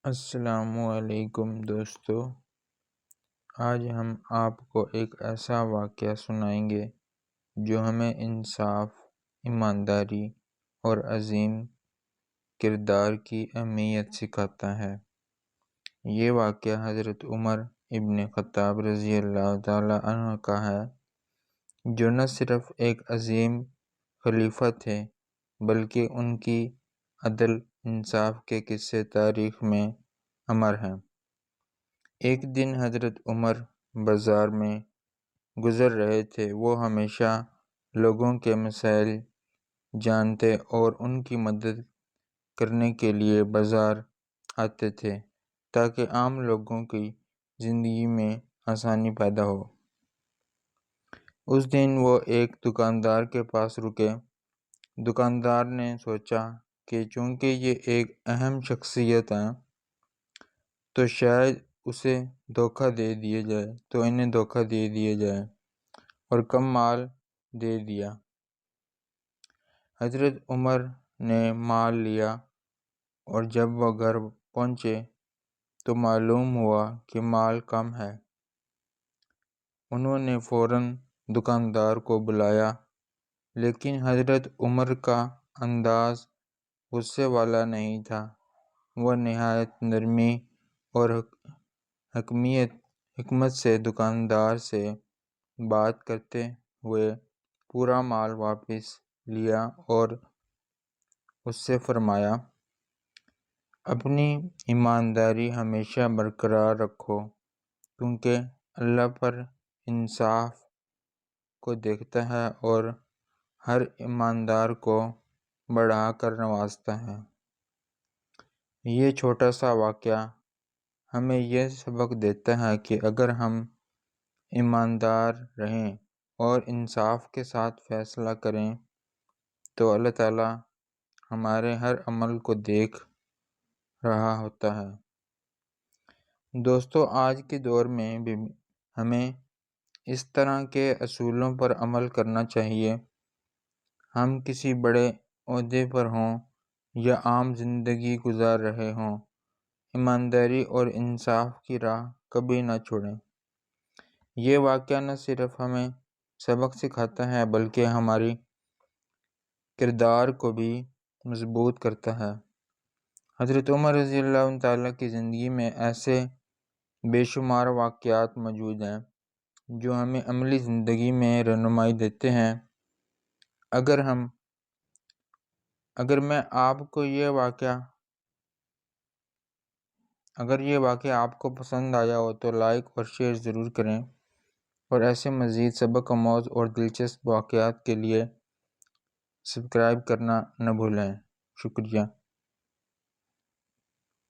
السلام علیکم دوستو، آج ہم آپ کو ایک ایسا واقعہ سنائیں گے جو ہمیں انصاف، ایمانداری اور عظیم کردار کی اہمیت سکھاتا ہے۔ یہ واقعہ حضرت عمر ابن خطاب رضی اللہ تعالیٰ عنہ کا ہے، جو نہ صرف ایک عظیم خلیفہ تھے بلکہ ان کی عدل انصاف کے قصے تاریخ میں امر ہیں۔ ایک دن حضرت عمر بازار میں گزر رہے تھے۔ وہ ہمیشہ لوگوں کے مسائل جانتے اور ان کی مدد کرنے کے لیے بازار آتے تھے تاکہ عام لوگوں کی زندگی میں آسانی پیدا ہو۔ اس دن وہ ایک دکاندار کے پاس رکے۔ دکاندار نے سوچا کہ چونکہ یہ ایک اہم شخصیت ہے تو شاید اسے دھوکہ دے دیا جائے اور کم مال دے دیا۔ حضرت عمر نے مال لیا اور جب وہ گھر پہنچے تو معلوم ہوا کہ مال کم ہے۔ انہوں نے فوراً دکاندار کو بلایا، لیکن حضرت عمر کا انداز غصے والا نہیں تھا۔ وہ نہایت نرمی اور حکمت سے دکاندار سے بات کرتے ہوئے پورا مال واپس لیا اور اس سے فرمایا، اپنی ایمانداری ہمیشہ برقرار رکھو، کیونکہ اللہ پر انصاف کو دیکھتا ہے اور ہر ایماندار کو بڑھا کر نوازتا ہے۔ یہ چھوٹا سا واقعہ ہمیں یہ سبق دیتا ہے کہ اگر ہم ایماندار رہیں اور انصاف کے ساتھ فیصلہ کریں تو اللہ تعالیٰ ہمارے ہر عمل کو دیکھ رہا ہوتا ہے۔ دوستو، آج کے دور میں بھی ہمیں اس طرح کے اصولوں پر عمل کرنا چاہیے۔ ہم کسی بڑے عہدے پر ہوں یا عام زندگی گزار رہے ہوں، ایمانداری اور انصاف کی راہ کبھی نہ چھوڑیں۔ یہ واقعہ نہ صرف ہمیں سبق سکھاتا ہے بلکہ ہماری کردار کو بھی مضبوط کرتا ہے۔ حضرت عمر رضی اللہ تعالیٰ کی زندگی میں ایسے بے شمار واقعات موجود ہیں جو ہمیں عملی زندگی میں رہنمائی دیتے ہیں۔ اگر یہ واقعہ آپ کو پسند آیا ہو تو لائک اور شیئر ضرور کریں، اور ایسے مزید سبق آموز اور دلچسپ واقعات کے لیے سبسکرائب کرنا نہ بھولیں۔ شکریہ۔